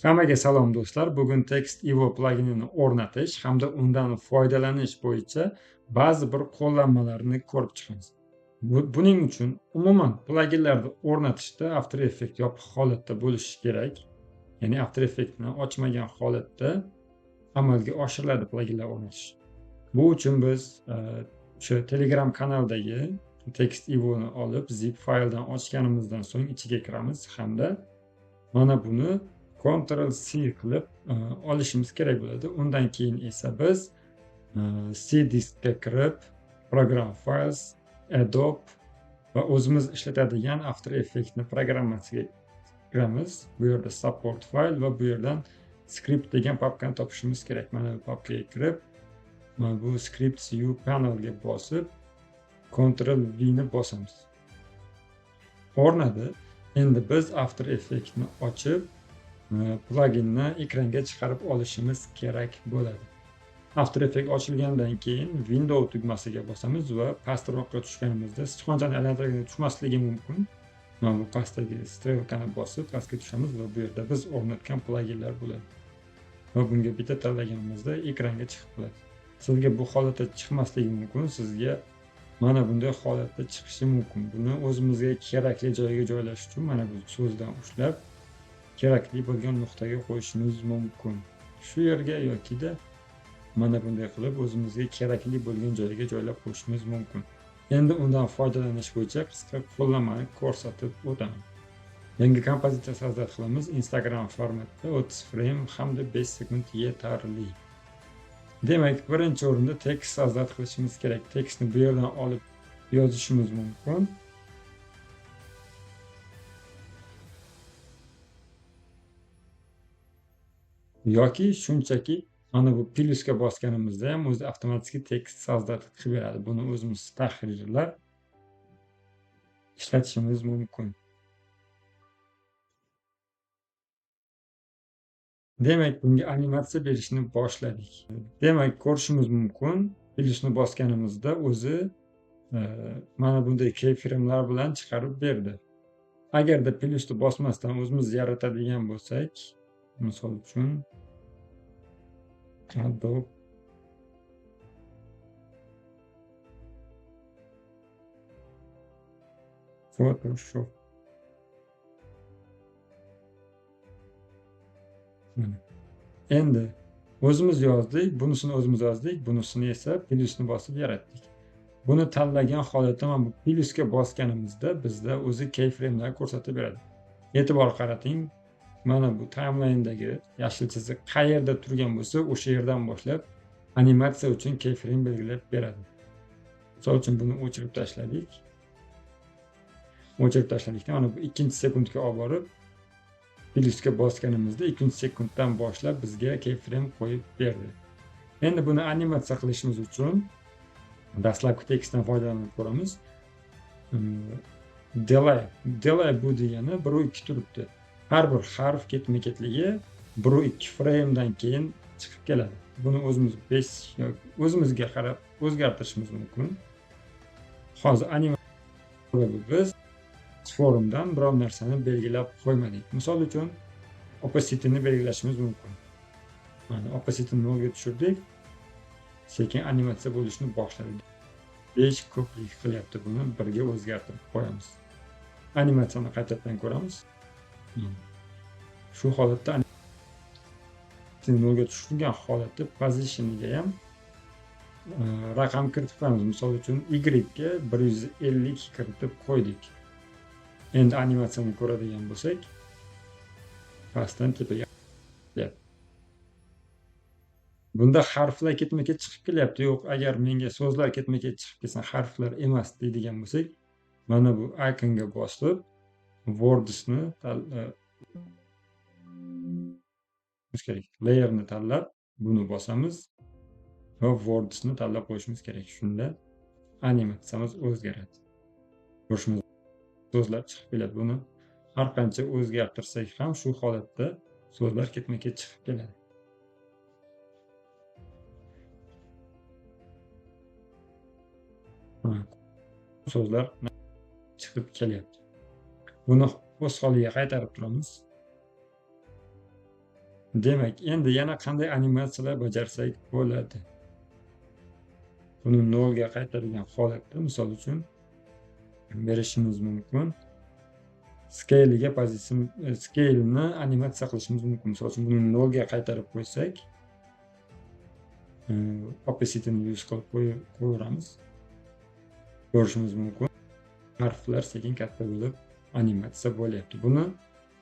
Hammaga salom do'stlar. Bugun TextEvo pluginini o'rnatish hamda undan foydalanish bo'yicha ba'zi bir qo'llanmalarni ko'rib chiqamiz. Buning uchun umuman pluginlarni o'rnatishda After Effects yopiq holatda bo'lishi kerak. Ya'ni After Effects'ni ochmagan holatda amalga oshiriladi pluginlar o'rnatish. Bu uchun biz o'sha Telegram kanaldagi TextEvo'ni olib zip fayldan ochganimizdan so'ng ichiga kiramiz hamda mana buni Ctrl+C qilib olishimiz kerak bo'ladi. Undan keyin esa biz C diskga kirib Program Files, Adobe va o'zimiz ishlatadigan After Effects'ni programmasiga kiramiz. Bu yerda Support file va bu yerdan Script degan papkani topishimiz kerak. Mana bu papkaga kirib, mana bu Scripts View panelga bosib, Ctrl+V ni bosamiz. O'rnadi. Endi biz After Effects'ni ochib, pluginni ekranga chiqarib olishimiz kerak bo'ladi. After Effects ochilgandan keyin Window tugmasiga bosamiz va pastroqqa tushganimizda sichqonchani aylantirganda tushmasligi mumkin. Mana bu pastdagi strelkani bosib pastga tushamiz va bu yerda biz o'rnatgan pluginlar bo'ladi. Va bunga bitta tanlaganimizda ekranga chiqib qoladi. Sizga bu holatda chiqmasligi mumkin, sizga mana bunday holatda chiqishi mumkin. Buni o'zimizga kerakli joyga joylash uchun mana bu so'zdan ushlab kerakli bo'lgan nuqtaga qo'yishimiz mumkin. Shu yerga yokida mana bunday qilib o'zimizga kerakli bo'lgan joyga joylab qo'yishimiz mumkin. Endi undan foydalanish bo'yicha qisqa qo'llanmani ko'rsatib o'taman. Yangi kompozitsiya so'zlar qilamiz. Instagram formatda 30 frame hamda 5 sekund yetarli. Demak, birinchi o'rinda tekst so'zlar qilishimiz kerak. Tekstni bu yerdan olib yozishimiz mumkin. Yoki shunchaki mana bu plyusga bosganimizda ham o'zi avtomatik tekst so'zlar qilib beradi. Buni o'zimiz tahrirlab ishlatishimiz mumkin. Demak, bunga animatsiya berishni boshladik. Demak, ko'rishimiz mumkin, plyusni bosganimizda o'zi mana bunday keyframe'lar bilan chiqarib berdi. Agarda plyusni bosmasdan o'zimiz yaratadigan bo'lsak, misol uchun Adobe Photoshop endi o'zimiz yozdik, bunisini o'zimiz yozdik, bunisini esa plyusni bosib yaratdik. Buni tanlagan holatda mana bu plyusga bosganimizda bizda o'zi keyframe'lar ko'rsatib beradi. E'tibor qarating, mana bu timeline'dagi yashil chiziq qayerda turgan bo'lsa, o'sha yerdan boshlab animatsiya uchun keyframe belgilab beradi. Misol uchun buni o'chirib tashladik. O'chirib tashladikdan mana bu 2-sekundga olib borib plyusga bosganimizda 2-sekunddan boshlab bizga keyframe qo'yib berdi. Endi buni animatsiya qilishimiz uchun dastlabki tekstdan foydalanib ko'ramiz. Delay bu degani 1-2 turibdi. Har bir harf ketma-ketligi 1-2 framedan keyin chiqib keladi. Buni o'zimiz 5 yoki o'zimizga qarab o'zgartirishimiz mumkin. Hozir animatsiya biz forumdan biror narsani belgilab qo'ymadik. Misol uchun opacity-ni belgilashimiz mumkin. Mana opacity-ni nolga tushirdik. Sekin animatsiya bo'lishni boshladi. 5 ko'plik qilyapti, buni 1 ga o'zgartirib qo'yamiz. Animatsiyani qaytadan ko'ramiz. Shu holatda nolga tushirgan holatda positioniga ham raqam kiritib qo'yamiz. Misol uchun y ga 150 kiritib qo'ydik. Endi animatsiyani ko'radigan bo'lsak, pastdan tepaga bunda harflar ketma-ket chiqib kelyapti. Yo'q, agar menga so'zlar ketma-ket chiqib kelsa, harflar emas deydigan bo'lsak, mana bu iconga bosib, words'ni kerak. Layer'ni tanlab, buni bosamiz va words'ni tanlab qo'yishimiz kerak. Shunda animatsiyamiz o'zgaradi. Ko'rishimiz so'zlar chiqib keladi. Buni har qancha o'zgartirsak ham shu holatda so'zlar ketma-ket chiqib keladi. So'zlar chiqib kelyapti. Buni o'z holiga qaytarib turamiz. Demak, endi yana qanday animatsiyalar bajarsak bo'ladi? Buni nolga qaytarilgan holatda, misol uchun berishimiz mumkin. Scale'ga scale'ni animatsiya qilishimiz mumkin. Misol uchun buni nolga qaytarib qo'ysak, opacity-ni 100 qilib qo'yaveramiz. Ko'rishimiz mumkin. Harflar sekin katta bo'lib animatsiya bo'lyapti. Buni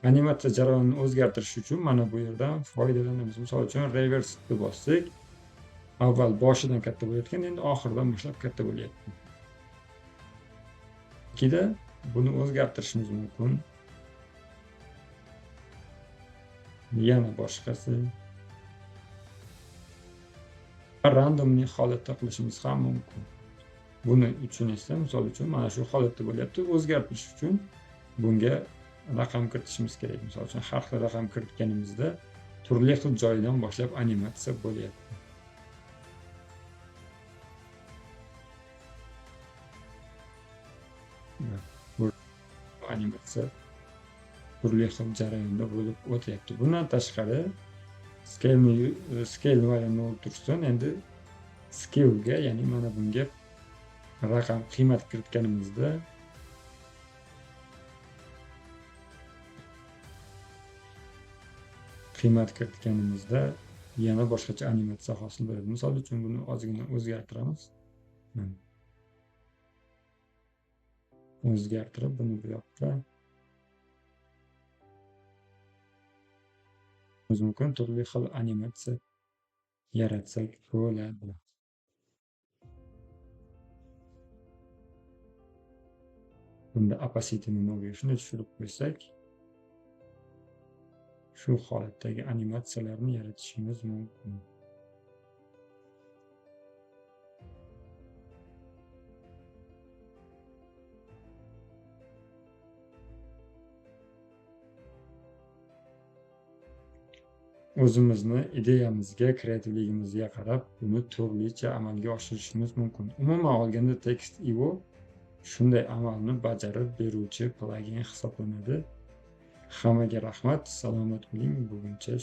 animatsiya jarayonini o'zgartirish uchun mana bu yerdan foydalanamiz. Misol uchun reverse-ni bossak, avval boshidan katta bo'layotgan, endi oxiridan boshlab katta bo'lyapti. Ikkida buni o'zgartirishimiz mumkin. Yana boshqasi. Randomli holatda qilishimiz ham mumkin. Buni uchun esa misol uchun mana shu holatda bo'lyapti. O'zgartirish uchun bunga raqam kiritishimiz kerak. Misol uchun har xil raqam kiritganimizda turli xil joydan boshlab animatsiya bo'lyapti. Bu animatsiya turli xil jarayonda bo'lib o'tyapti. Bundan tashqari scale value 0 tursin, endi scale'ga, ya'ni mana bunga raqam qiymat kiritganimizda yana boshqacha animatsiya hosil bo'ladi. Misol uchun buni ozgina o'zgartiramiz. O'zgartirib buni bu yoqqa mumkin turli xil animatsiya yaratsak bo'ladi. Bunda opacity-ni nolga shunday tushirib qo'ysak, shu holatdagi animatsiyalarni yaratishimiz mumkin. O'zimizni ideyamizga, kreativligimizga qarab buni turlicha amalga oshirishimiz mumkin. Umuman olganda Text.io shunday amalni bajarib beruvchi plagin hisoblanadi. Hammaga rahmat, salomat bo'ling. Buguncha